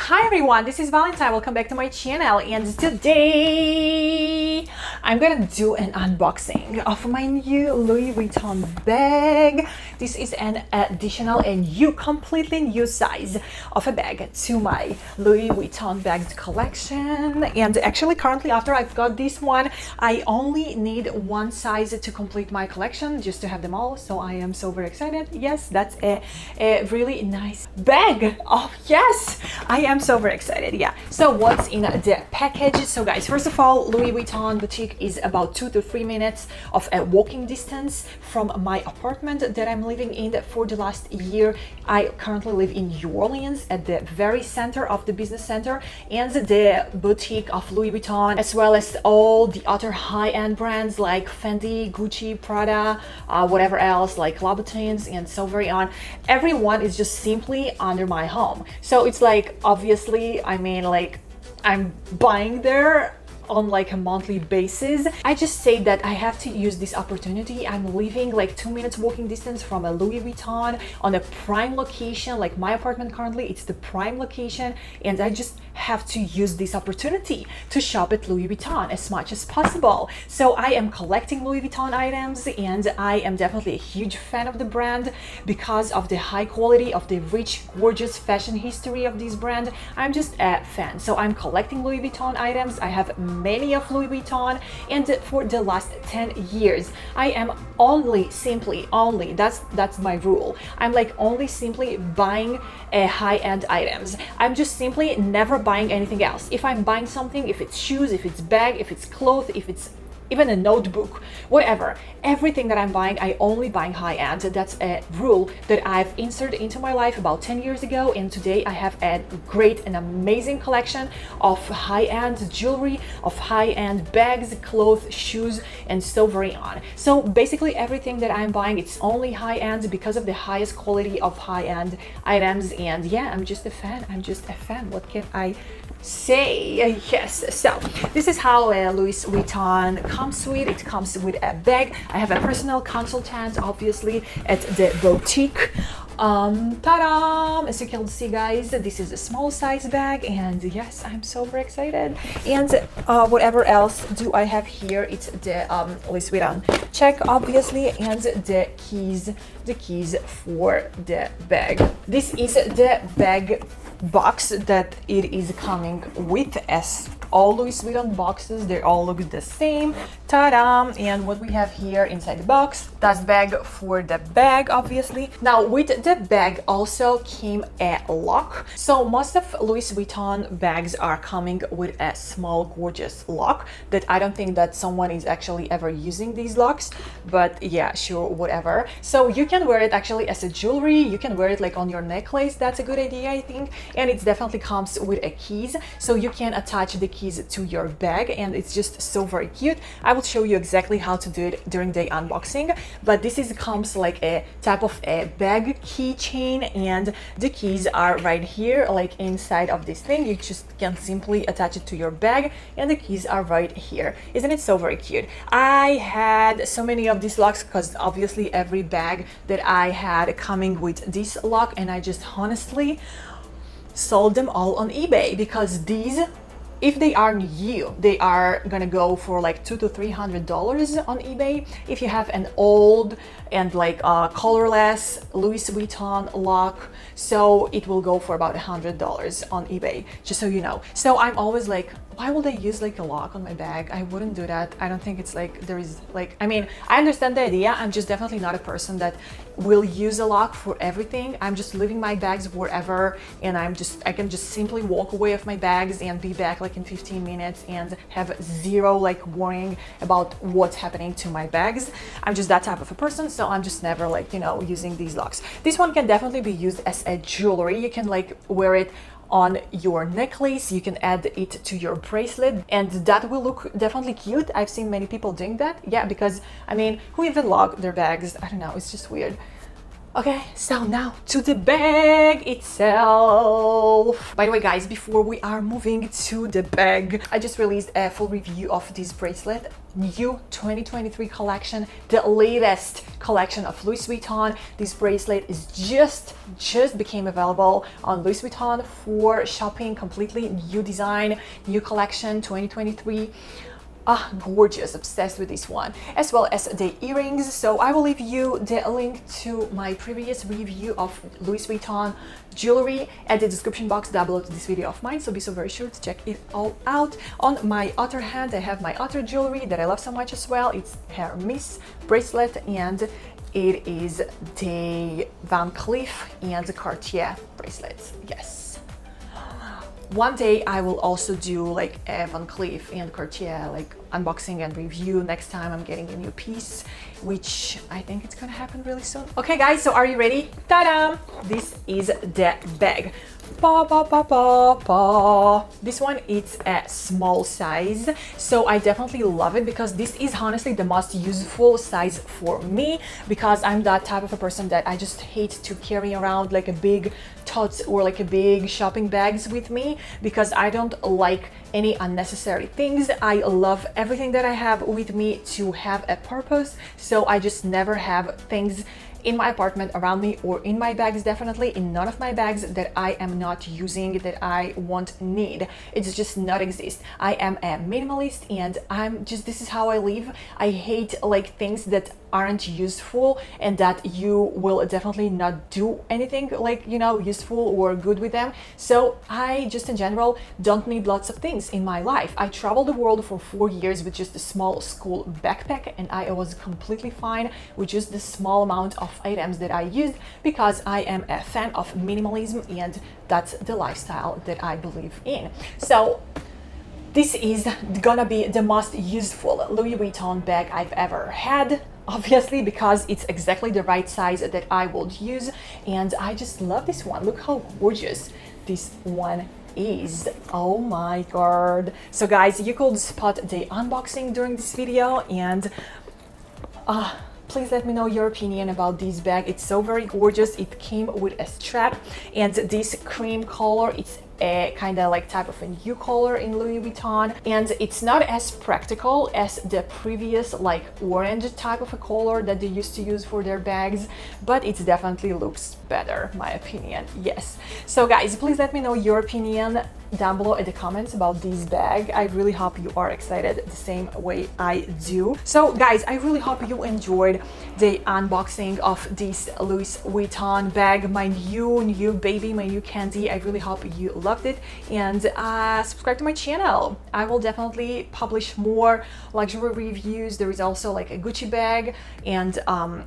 Hi everyone, this is Valentine. Welcome back to my channel, and today I'm gonna do an unboxing of my new Louis Vuitton bag. This is an additional and completely new size of a bag to my Louis Vuitton bags collection. And actually currently after I've got this one, I only need one size to complete my collection, just to have them all. So I am so very excited. Yes, that's a really nice bag. Oh yes, I am so very excited. Yeah, so what's in the package? So guys, first of all, Louis Vuitton boutique is about 2 to 3 minutes of a walking distance from my apartment that I'm living in for the last year. I currently live in New Orleans at the very center of the business center, and the boutique of Louis Vuitton, as well as all the other high-end brands like Fendi, Gucci, Prada, whatever else, like Louboutins and so very on. Everyone is just simply under my home. So it's like, obviously, I mean, like, I'm buying there on like a monthly basis. I just say that I have to use this opportunity. I'm living like 2 minutes walking distance from a Louis Vuitton on a prime location. Like my apartment currently, it's the prime location, and I just have to use this opportunity to shop at Louis Vuitton as much as possible. So I am collecting Louis Vuitton items, and I am definitely a huge fan of the brand because of the high quality, of the rich, gorgeous fashion history of this brand. I'm just a fan. So I'm collecting Louis Vuitton items. I have many of Louis Vuitton, and for the last 10 years I am simply that's my rule. I'm like only simply buying high-end items. I'm just simply never buying anything else. If I'm buying something, if it's shoes, if it's bag, if it's clothes, if it's even a notebook, whatever, everything that I'm buying, I only buying high-end. That's a rule that I've inserted into my life about 10 years ago, and today I have a great and amazing collection of high-end jewelry, of high-end bags, clothes, shoes, and so very on. So basically everything that I'm buying, it's only high-end because of the highest quality of high-end items. And yeah, I'm just a fan. What can I say? Yes, so this is how Louis Vuitton comes with. It comes with a bag. I have a personal consultant, obviously, at the boutique. Ta-da! As you can see, guys, this is a small size bag, and yes, I'm so very excited. And whatever else do I have here? It's the Louis Vuitton check, obviously, and the keys for the bag. This is the bag box that it is coming with, as all Louis Vuitton boxes, they all look the same. Ta-da! And what we have here inside the box, dust bag for the bag, obviously. Now with the bag also came a lock. So most of Louis Vuitton bags are coming with a small gorgeous lock that I don't think that someone is actually ever using these locks, but yeah, sure, whatever. So you can wear it actually as a jewelry, you can wear it like on your necklace. That's a good idea, I think. And it definitely comes with a keys, so you can attach the keys to your bag, and it's just so very cute. I will show you exactly how to do it during the unboxing, but this comes like a type of a bag keychain, and the keys are right here, like inside of this thing. You just can simply attach it to your bag, and the keys are right here. Isn't it so very cute? I had so many of these locks because obviously every bag that I had coming with this lock, and I just honestly sold them all on eBay because these, if they are new, they are gonna go for like $200 to $300 on eBay. If you have an old and like colorless Louis Vuitton lock, so it will go for about $100 on eBay, just so you know. So I'm always like, why would I use like a lock on my bag? I wouldn't do that. I don't think it's like, there is like, I mean, I understand the idea. I'm just definitely not a person that will use a lock for everything. I'm just leaving my bags wherever, and I can just simply walk away with my bags and be back like in 15 minutes and have zero like worrying about what's happening to my bags. I'm just that type of a person, so I'm just never like, you know, using these locks. This one can definitely be used as a jewelry. You can like wear it on your necklace, you can add it to your bracelet, and that will look definitely cute. I've seen many people doing that. Yeah, because I mean, who even lock their bags? I don't know, it's just weird. Okay, so now to the bag itself. By the way, guys, before we are moving to the bag, I just released a full review of this bracelet. New 2023 collection, the latest collection of Louis Vuitton. This bracelet is just became available on Louis Vuitton for shopping. Completely new design, new collection 2023. Gorgeous, obsessed with this one, as well as the earrings. So I will leave you the link to my previous review of Louis Vuitton jewelry at the description box down below to this video of mine, so be so very sure to check it all out. On my other hand, I have my other jewelry that I love so much as well. It's Hermes bracelet, and it is the Van Cleef and the Cartier bracelets. Yes. One day I will also do like a Van Cleef and Cartier like unboxing and review next time I'm getting a new piece, which I think it's gonna happen really soon. Okay guys, so are you ready? Ta-da! This is the bag. This one is a small size, so I definitely love it because this is honestly the most useful size for me, because I'm that type of a person that I just hate to carry around like a big totes or like a big shopping bags with me, because I don't like any unnecessary things. I love everything that I have with me to have a purpose, so I just never have things in my apartment around me, or in my bags, definitely in none of my bags, that I am not using, that I won't need. It's just not exist. I am a minimalist, and I'm just, this is how I live. I hate like things that aren't useful and that you will definitely not do anything like, you know, useful or good with them. So I just in general don't need lots of things in my life. I traveled the world for 4 years with just a small school backpack, and I was completely fine with just the small amount of items that I used, because I am a fan of minimalism, and that's the lifestyle that I believe in. So this is gonna be the most useful Louis Vuitton bag I've ever had, obviously, because it's exactly the right size that I would use, and I just love this one. Look how gorgeous this one is. Oh my god. So guys, you could spot the unboxing during this video, and please let me know your opinion about this bag. It's so very gorgeous. It came with a strap, and this cream color, it's a kind of like type of a new color in Louis Vuitton, and it's not as practical as the previous like orange type of a color that they used to use for their bags, but it definitely looks better, my opinion. Yes. So guys, please let me know your opinion down below in the comments about this bag. I really hope you are excited the same way I do. So guys, I really hope you enjoyed the unboxing of this Louis Vuitton bag, my new baby, my new candy. I really hope you loved it, and subscribe to my channel. I will definitely publish more luxury reviews. There is also like a Gucci bag and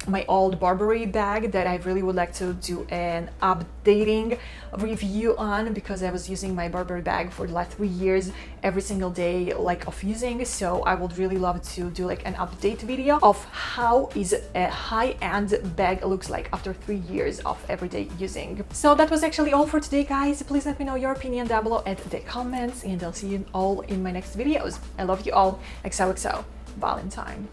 my old Burberry bag that I really would like to do an updating review on, because I was using my Burberry bag for the last 3 years every single day like of using. So I would really love to do like an update video of how is a high-end bag looks like after 3 years of everyday using. So that was actually all for today, guys. Please let me know your opinion down below at the comments, and I'll see you all in my next videos. I love you all. XOXO Valentine.